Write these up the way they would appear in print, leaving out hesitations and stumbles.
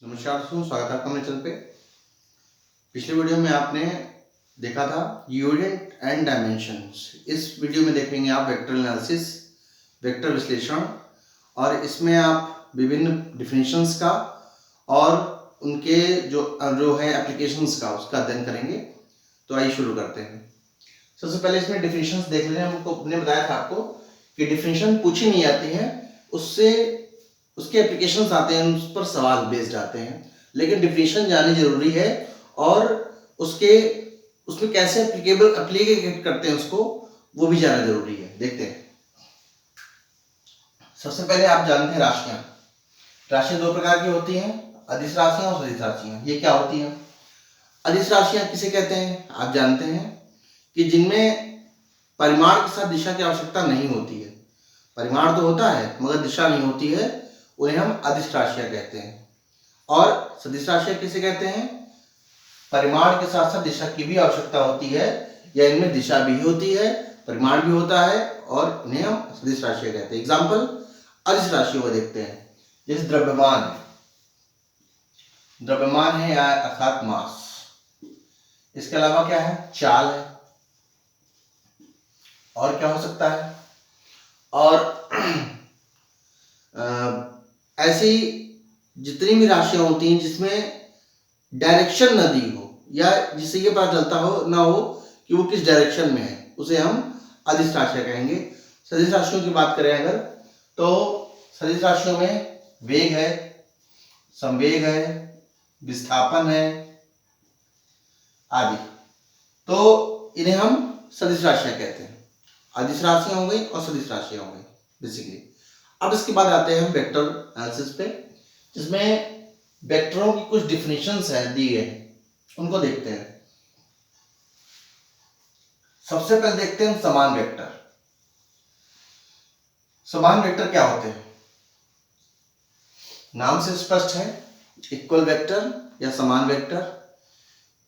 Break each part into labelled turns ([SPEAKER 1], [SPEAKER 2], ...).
[SPEAKER 1] नमस्कार दोस्तों, स्वागत है आपका मेरे चैनल पे। पिछले वीडियो में आपने देखा था यूनिट एंड डायमेंशंस। इस वीडियो में देखेंगे आप वेक्टर एनालिसिस, वेक्टर विश्लेषण, और इसमें आप विभिन्न डिफिनेशंस का और उनके जो है एप्लीकेशंस का उसका अध्ययन करेंगे। तो आइए शुरू करते हैं। सबसे पहले इसमें डिफिनेशंस देख लें। हमने बताया था आपको कि डिफिनेशन पूछी नहीं जाती है, उससे उसके एप्लीकेशंस आते हैं, उस पर सवाल बेस्ड आते हैं। लेकिन डिफिनेशन जाननी जरूरी है और उसमें कैसे एप्लीकेट करते हैं उसको, वो भी जानना जरूरी है। देखते हैं। सबसे पहले आप जानते हैं राशियां। राशियां दो प्रकार की होती हैं, अदिश राशियां और सदिश राशियां। ये क्या होती हैं? अदिश राशियां किसे कहते हैं? आप जानते हैं कि जिनमें परिमाण के साथ दिशा की आवश्यकता नहीं होती है। परिमाण तो होता है मगर दिशा नहीं होती है, उन्हें हम अदिश राशियां कहते हैं। और सदिश राशियां किसे कहते हैं? परिमाण के साथ साथ दिशा की भी आवश्यकता होती है, या इनमें दिशा भी होती है, परिमाण भी होता है, और इन्हें हम सदिश राशियां कहते हैं। एग्जाम्पल अदिश राशियों को देखते हैं। जैसे द्रव्यमान है या अर्थात मास। इसके अलावा क्या है? चाल है। और क्या हो सकता है? और ऐसी जितनी भी राशियां होती हैं जिसमें डायरेक्शन न दी हो, या जिससे ये पता चलता हो ना हो कि वो किस डायरेक्शन में है, उसे हम अदिश राशियां कहेंगे। सदिश राशियों की बात करें अगर, तो सदिश राशियों में वेग है, संवेग है, विस्थापन है आदि। तो इन्हें हम सदिश राशियां कहते हैं। अदिश राशियां हो गई और सदिश राशियां हो गई बेसिकली। अब इसके बाद आते हैं हम वेक्टर एनालिसिस पे, जिसमें वेक्टरों की कुछ डिफिनेशंस है दी गए, उनको देखते हैं। सबसे पहले देखते हैं समान वेक्टर। समान वेक्टर क्या होते हैं? नाम से स्पष्ट है, इक्वल वेक्टर या समान वेक्टर।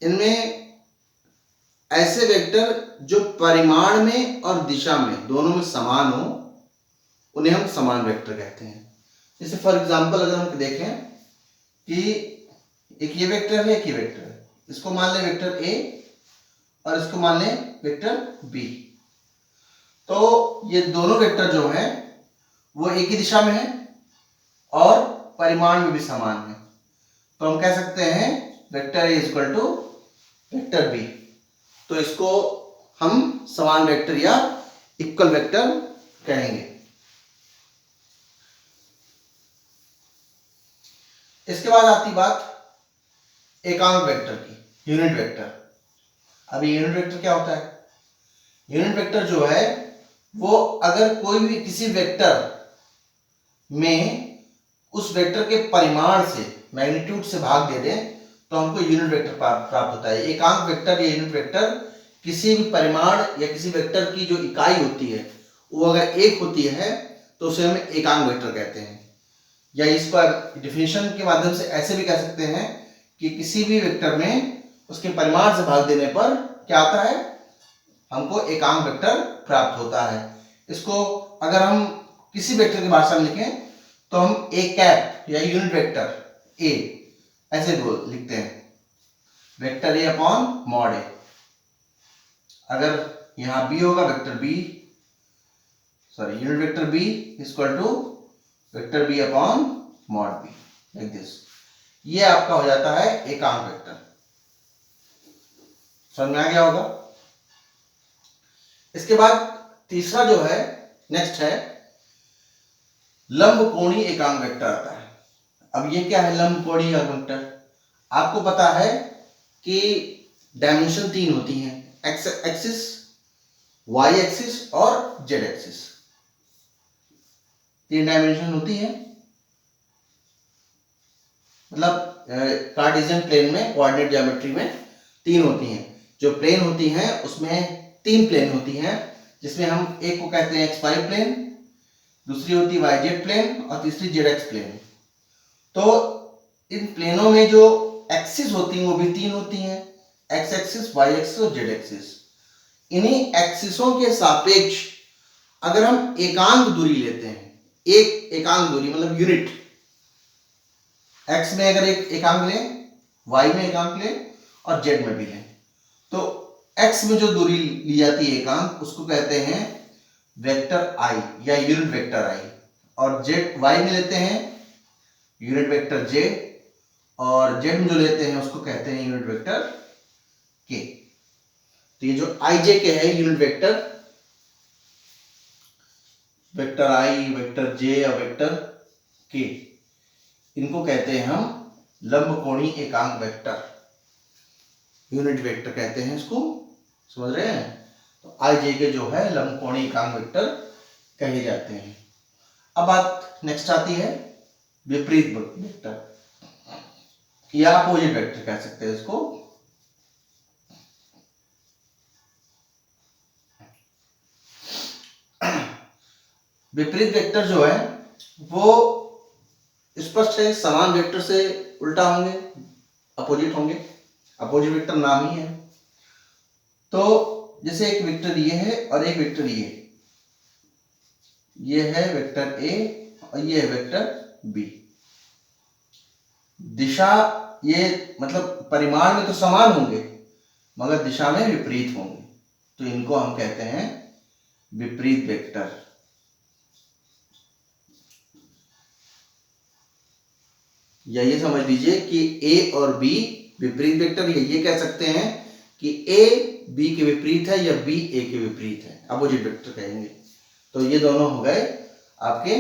[SPEAKER 1] इनमें ऐसे वेक्टर जो परिमाण में और दिशा में दोनों में समान हो, उन्हें हम समान वेक्टर कहते हैं। जैसे फॉर एग्जांपल अगर हम देखें कि एक ये वेक्टर है, एक ये वेक्टर है, इसको मान लें वेक्टर ए और इसको मान लें वेक्टर बी। तो ये दोनों वेक्टर जो हैं वो एक ही दिशा में है और परिमाण में भी समान है। तो हम कह सकते हैं vector a equal to vector b. तो इसको हम समान वेक्टर या इक्वल वेक्टर कहेंगे। इसके बाद आती बात एकांक वेक्टर की, यूनिट वेक्टर। अभी यूनिट वेक्टर क्या होता है? यूनिट वेक्टर जो है वो अगर कोई भी किसी वेक्टर में उस वेक्टर के परिमाण से, मैग्नीट्यूड से भाग दे दें तो हमको यूनिट वेक्टर प्राप्त होता है। एकांक वेक्टर या यूनिट वेक्टर किसी भी परिमाण या किसी वेक्टर की जो इकाई होती है वो अगर एक होती है तो उसे हम एकांक वेक्टर कहते हैं। या इस पर डिफिनेशन के माध्यम से ऐसे भी कह सकते हैं कि किसी भी वेक्टर में उसके परिमाण से भाग देने पर क्या आता है? हमको एकांक वेक्टर प्राप्त होता है। इसको अगर हम किसी वेक्टर की भाषा में लिखें तो हम ए कैप या यूनिट वेक्टर ए ऐसे लिखते हैं, vector a upon mod a. अगर यहां बी होगा vector b, sorry unit vector b equal to vector b upon mod b, like this. ये आपका हो जाता है एकांक वेक्टर। समझ में आ गया होगा? इसके बाद तीसरा जो है, नेक्स्ट है लंब कोणीय एकांक वेक्टर आता है। अब ये क्या है लंब कोणीय एकांक वेक्टर? आपको पता है कि डायमेंशन तीन होती हैं, एक्स एक्सिस, वाई एक्सिस और जेड एक्सिस। तीन डायमेंशन होती है, मतलब कार्टेशियन प्लेन में, कोऑर्डिनेट ज्योमेट्री में तीन होती हैं। जो प्लेन होती हैं उसमें तीन प्लेन होती हैं, जिसमें हम एक को कहते हैं एक्स वाई प्लेन, दूसरी होती है वाई जेड प्लेन और तीसरी जेड एक्स प्लेन। तो इन प्लेनों में जो एक्सिस होती हैं वो भी तीन होती हैं, एक्स एक्सिस, वाई एक्सिस और जेड एक्सिस। इन्हीं एक्सिसों के सापेक्ष अगर हम एकांक दूरी लेते हैं, एक एकांक दूरी मतलब यूनिट, एक्स में अगर एक अंक लें, वाई में एक अंक लें और जेड में भी लें, तो एक्स में जो दूरी ली जाती है एक अंक, उसको कहते हैं वेक्टर आई या यूनिट वेक्टर आई, और जेड वाई में लेते हैं यूनिट वेक्टर जे, और जेड में जो लेते हैं उसको कहते हैं यूनिट वेक्टर के। तो ये जो आई जे के है यूनिट वेक्टर, वेक्टर आई, वेक्टर जे और वेक्टर के, इनको कहते हैं हम लंबकोणीय एकांक वेक्टर, यूनिट वेक्टर कहते हैं इसको, समझ रहे हैं। तो आई जे के जो है लंबकोणीय एकांक वेक्टर कहे जाते हैं। अब बात नेक्स्ट आती है विपरीत वेक्टर या अपोजिट वेक्टर कह सकते हैं इसको। विपरीत वेक्टर जो है वो स्पष्ट है, समान वेक्टर से उल्टा होंगे, अपोजिट होंगे, अपोजिट वेक्टर नाम ही है। तो जैसे एक वेक्टर ये है और एक वेक्टर ये है वेक्टर ए और ये है वेक्टर बी। दिशा ये मतलब परिमाण में तो समान होंगे मगर दिशा में विपरीत होंगे, तो इनको हम कहते हैं विपरीत वेक्टर। या ये समझ लीजिए कि ए और बी विपरीत वेक्टर, ये कह सकते हैं कि ए बी के विपरीत है या बी ए के विपरीत है, अपोजिट वेक्टर कहेंगे। तो ये दोनों हो गए आपके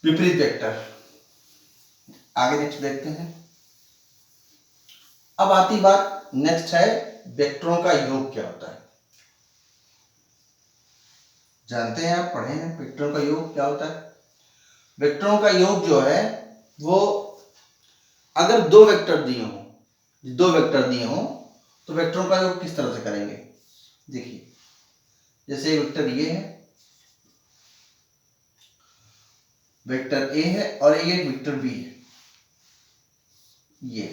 [SPEAKER 1] विपरीत वेक्टर। आगे नेक्स्ट देखते हैं। अब आती बात नेक्स्ट है वेक्टरों का योग क्या होता है। जानते हैं आप, पढ़े हैं वेक्टरों का योग क्या होता है। वेक्टरों का योग जो है वो अगर दो वेक्टर दिए हों तो वेक्टरों का योग किस तरह से करेंगे। देखिए जैसे वेक्टर ये है, वेक्टर ए है और एक वेक्टर बी है, ये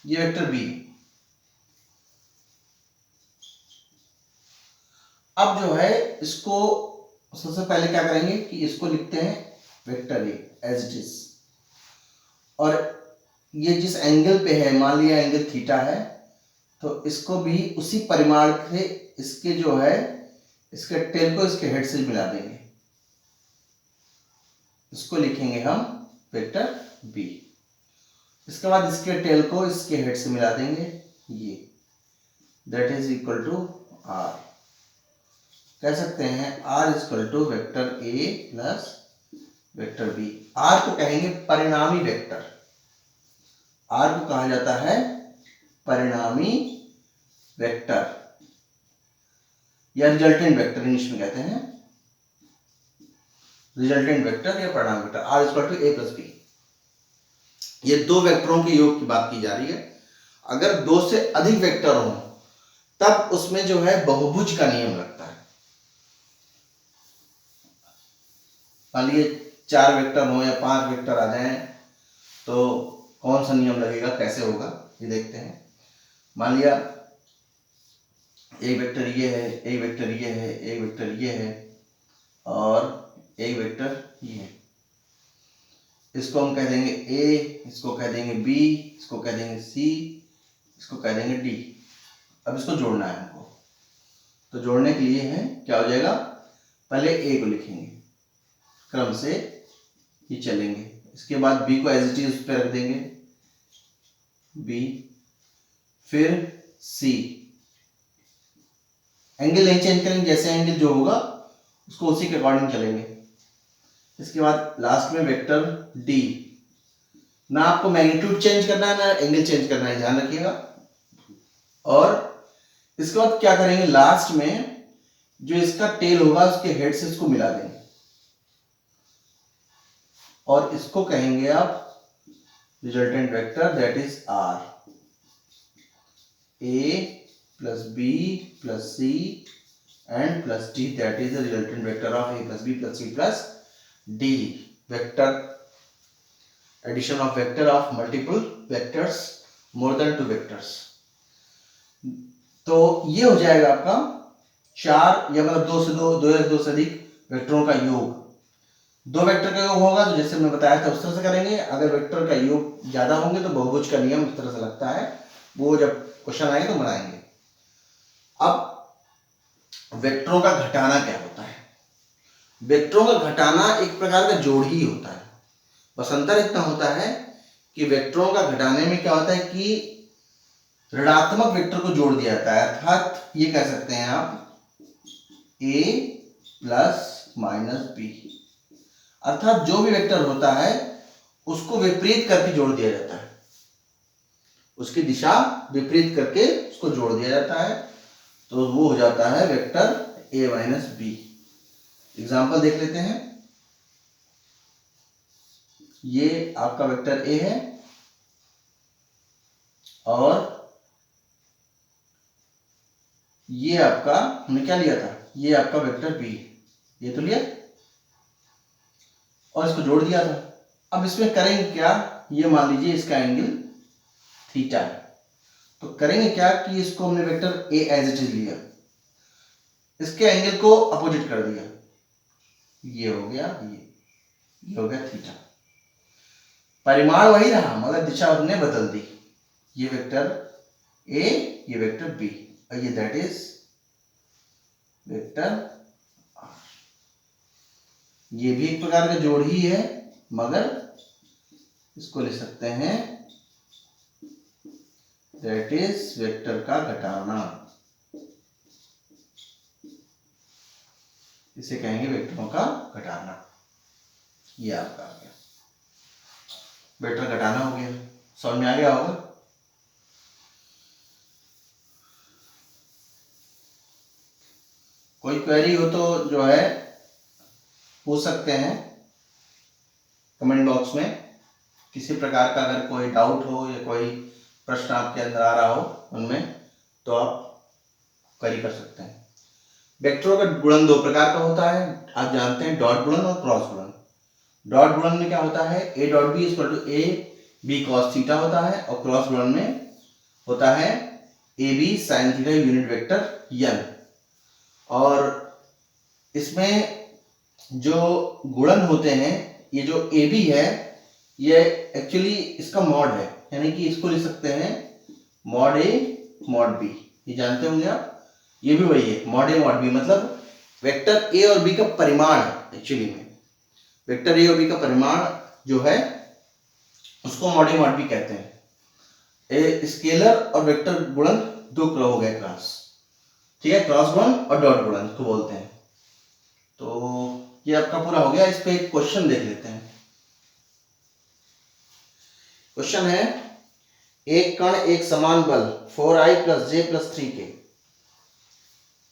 [SPEAKER 1] वेक्टर बी। अब जो है इसको सबसे पहले क्या करेंगे कि इसको लिखते हैं vector a as it is, और ये जिस एंगल पे है, मान लिया एंगल थीटा है, तो इसको भी उसी परिमाण से इसके जो है इसके टेल को इसके हेड से मिला देंगे, इसको लिखेंगे हम वेक्टर बी। इसके बाद इसके टेल को इसके हेड से मिला देंगे, ये that is equal to r. कह सकते हैं r equal to vector a plus vector b. R को कहेंगे परिणामी वेक्टर, आर को कहा जाता है परिणामी वेक्टर या रिजल्टेंट वेक्टर इंग्लिश में कहते हैं, रिजल्टेंट वेक्टर या परिणाम वेक्टर। R equal to a plus b. ये दो वेक्टरों के योग की बात की जा रही है। अगर दो से अधिक वेक्टर हो तब उसमें जो है बहुभुज का नियम लगता है। मान लीजिए 4 वेक्टर हो या 5 वेक्टर आ जाएं तो कौन सा नियम लगेगा, कैसे होगा ये देखते हैं। मान लिया एक वेक्टर ये है, एक वेक्टर ये है, एक वेक्टर ये है और एक वेक्टर ये है। इसको हम कह देंगे ए, इसको कह देंगे बी, इसको कह देंगे सी, इसको कह देंगे डी। अब इसको जोड़ना है हमको, तो जोड़ने के लिए है क्या हो जाएगा, पहले ए को लिखेंगे, क्रम से ये चलेंगे, इसके बाद बी को एज इट इज उस पर रख देंगे, बी, फिर सी। एंगल नहीं चेंज करेंगे, जैसे एंगल जो होगा उसको उसी के अकॉर्डिंग चलेंगे। इसके बाद लास्ट में वेक्टर डी। ना आपको मैग्नीट्यूड चेंज करना है ना एंगल चेंज करना है, ध्यान रखिएगा। और इसके बाद क्या करेंगे, लास्ट में जो इसका टेल होगा उसके हेड से इसको मिला देंगे और इसको कहेंगे आप resultant vector, that is r. A plus b plus c and plus d, that is the resultant vector of a plus b plus c plus d. Vector addition of vector of multiple vectors more than 2 vectors. तो ये हो जाएगा आपका 4 या मतलब 2 से 2, 2 या 2 से अधिक वेक्टरों का योग, दो वेक्टर का योग होगा तो जैसे मैंने बताया था उस तरह से करेंगे। अगर वेक्टर का योग ज्यादा होंगे तो बहुभुज का नियम इस तरह से लगता है, वो जब क्वेश्चन आएंगे तो बनाएंगे। अब वेक्टरों का घटाना क्या होता है? वेक्टरों का घटाना एक प्रकार का जोड़ ही होता है, बस अंतर इतना होता है कि वेक्टरों का घटाने में क्या होता है कि ऋणात्मक वेक्टर को जोड़ दिया जाता है, अर्थात ये कह सकते हैं आप a प्लस माइनस बी, अर्थात जो भी वेक्टर होता है उसको विपरीत करके जोड़ दिया जाता है, उसकी दिशा विपरीत करके उसको जोड़ दिया जाता है, तो वो हो जाता है vector a minus b. Example देख लेते हैं। ये आपका वेक्टर a है और ये आपका हमने क्या लिया था, ये आपका वेक्टर b, ये तो लिया और इसको जोड़ दिया था। अब इसमें करेंगे क्या, ये मान लीजिए इसका एंगल थीटा है, तो करेंगे क्या कि इसको हमने vector a as it is लिया, इसके एंगल को अपोजिट कर दिया, ये हो गया ये हो गया थीटा। परिमाण वही रहा मगर दिशा हमने बदल दी, ये वेक्टर a ये वेक्टर b और ये दैट इज वेक्टर r। ये भी एक प्रकार का जोड़ ही है मगर इसको लिख सकते हैं दैट इज वेक्टर का घटाना, इसे कहेंगे वेक्टरों का घटाना। ये आपका आ गया वेक्टर घटाना हो गया, समझ में आ गया होगा। कोई क्वेरी हो तो जो है पूछ सकते हैं कमेंट बॉक्स में, किसी प्रकार का अगर कोई डाउट हो या कोई प्रश्न आपके अंदर आ रहा हो उनमें, तो आप क्वेरी कर सकते हैं। वेक्टरों का गुणन दो प्रकार का होता है, आप जानते हैं डॉट गुणन और क्रॉस गुणन। डॉट गुणन में क्या होता है, a dot b equal to a b cos theta होता है, और क्रॉस गुणन में होता है a b sin theta unit vector n। और इसमें जो गुणन होते हैं, ये जो a b है ये एक्चुअली इसका मॉड है, यानी कि इसको लिख सकते हैं मॉड a मॉड b, ये जानते होंगे आप, ये भी वही है मॉड a मॉड b, मतलब वेक्टर a और b का परिमाण एक्चुअली में, वेक्टर a और b का परिमाण जो है उसको मॉड a मॉड b कहते हैं। ए स्केलर और वेक्टर गुणन दो हो गए क्लास, ठीक है, क्रॉस गुणन और डॉट गुणन को बोलते हैं। तो ये आपका पूरा हो गया। इस पे एक क्वेश्चन देख लेते हैं। क्वेश्चन है एक कण एक समान बल 4i + j + 3k,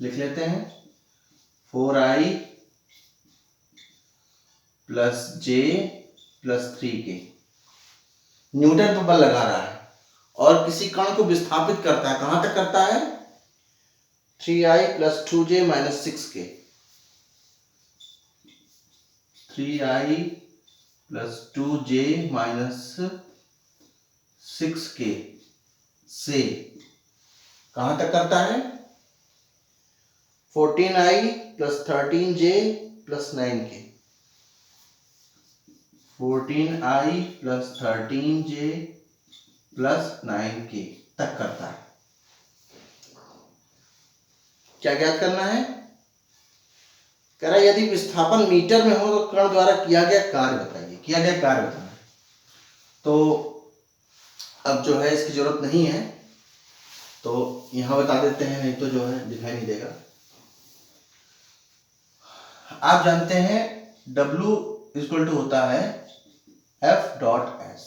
[SPEAKER 1] लिख लेते हैं 4i + j + 3k न्यूटन पर बल लगा रहा है और किसी कण को विस्थापित करता है, कहां तक करता है, 3i + 2j - 6k, 3i + 2j - 6k से कहां तक करता है, 14i + 13j + 9k, 14i + 13j + 9k तक करता है। क्या ज्ञात करना है, कह रहा है यदि विस्थापन मीटर में हो तो कण द्वारा किया गया कार्य बताइए, किया गया कार्य बताना है। तो अब जो है इसकी जरूरत नहीं है, तो यहां बता देते हैं, नहीं तो जो है दिखाई नहीं देगा। आप जानते हैं W = होता है F.S।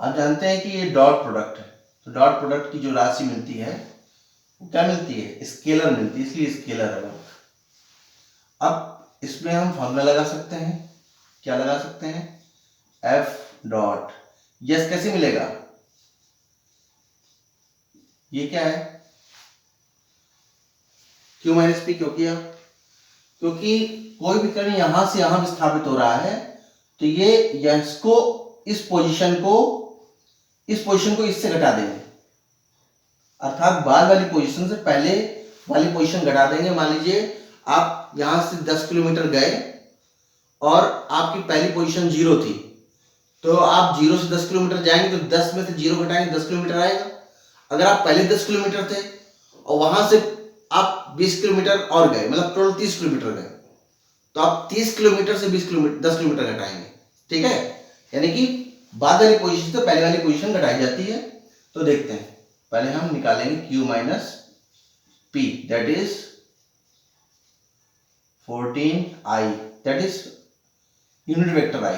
[SPEAKER 1] आप जानते हैं कि ये डॉट प्रोडक्ट है, तो डॉट प्रोडक्ट की जो राशि मिलती है वो क्या मिलती है, स्केलर मिलती है, इसलिए स्केलर है। अब इसमें हम फॉर्मूला लगा सकते हैं, क्या लगा सकते हैं, F.। यस कैसे मिलेगा, ये क्या है, Q - P क्यों किया, क्योंकि कोई भी कण यहां से यहां विस्थापित हो रहा है, तो ये इसको इस पोजीशन को इससे घटा देंगे, अर्थात बाद वाली पोजीशन से पहले वाली पोजीशन घटा देंगे। मान लीजिए आप यहाँ से 10 किलोमीटर गए और आपकी पहली पोजीशन 0 थी, तो आप 0 से 10 किलोमीटर जाएंगे तो 10 में से 0 घटाएंगे 10 किलोमीटर आएगा। अगर आप पहले 10 किलोमीटर थे और वहां से आप 20 किलोमीटर और गए, मतलब टोटल 30 किलोमीटर गए, तो आप 30 किलोमीटर से 20 किलोमीटर 10 किलोमीटर घटाएंगे। ठीक है, यानी कि बाद वाली पोजीशन से पहले वाली पोजीशन घटाई जाती है। तो देखते हैं, पहले हम निकालेंगे q minus p, that is 14i, that is unit vector i,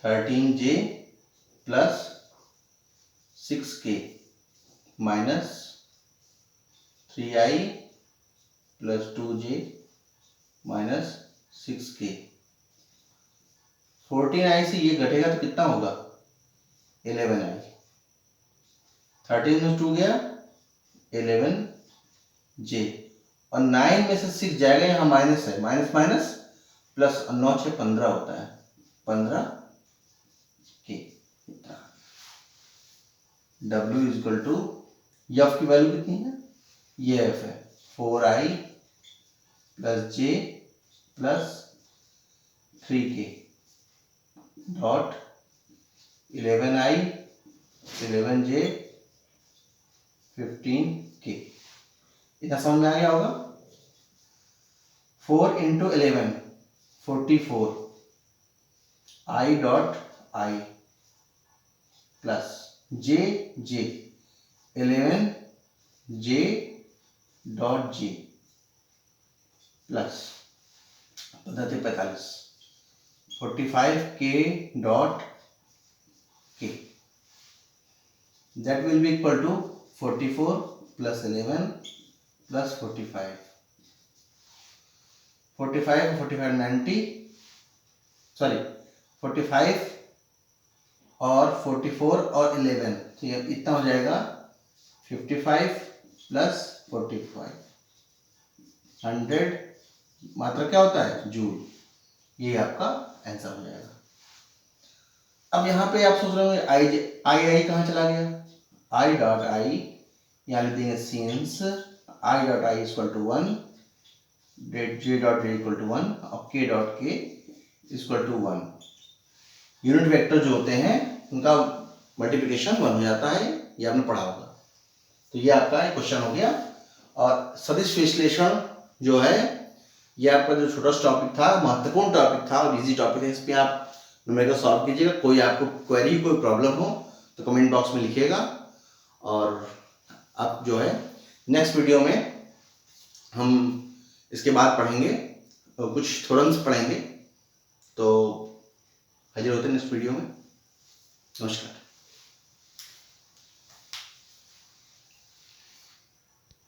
[SPEAKER 1] 13j plus 6k minus 3i plus 2j minus 6k। 14i से ये घटेगा तो कितना होगा 11i, 13 में 2 गया 11j, और 9 में से 6 जाएगा, यहाँ माइनस है, माइनस माइनस प्लस, 9 से 15 होता है, 15k। W is equal to, f की वैल्यू कितनी है, ये एफ है 4i plus j plus 3k dot 11i 11j 15k। इतना समझ में आ गया होगा। 4 into 11 44 i dot i plus j 11 j dot j plus 45 45k dot k, that will be equal to 44 plus 11 plus 45 90, sorry 45 और 44 और 11, तो ये इतना हो जाएगा 55 प्लस 45 100, मात्रा क्या होता है जूल, ये आपका आंसर हो जाएगा। अब यहाँ पे आप सोच रहे होंगे आई कहाँ चला गया, आई डॉट आई यहाँ लिख देंगे since i dot i equal to 1, j dot j equal to 1 और के डॉट के इक्वल टू 1। यूनिट वेक्टर जो होते हैं उनका मल्टीप्लिकेशन 1 हो जाता है, ये आपने पढ़ा होगा। तो ये आपका एक क्वेश्चन हो गया। और सदिश विश्लेषण जो है ये आपका जो छोटा सा टॉपिक था, महत्वपूर्ण टॉपिक था और इजी टॉपिक है, इस पर आप न्यूमेरिकल सॉल्व कीजिएगा। कोई आपको क्वेरी कोई प्रॉब्लम हो तो कमेंट बॉक्स में लिखिएगा। और आप जो है नेक्स्ट वीडियो में हम इसके बाद पढ़ेंगे, तो कुछ थ्योरम्स पढ़ेंगे। तो हाजिर होते हैं नेक्स्ट वीडियो में। नमस्कार।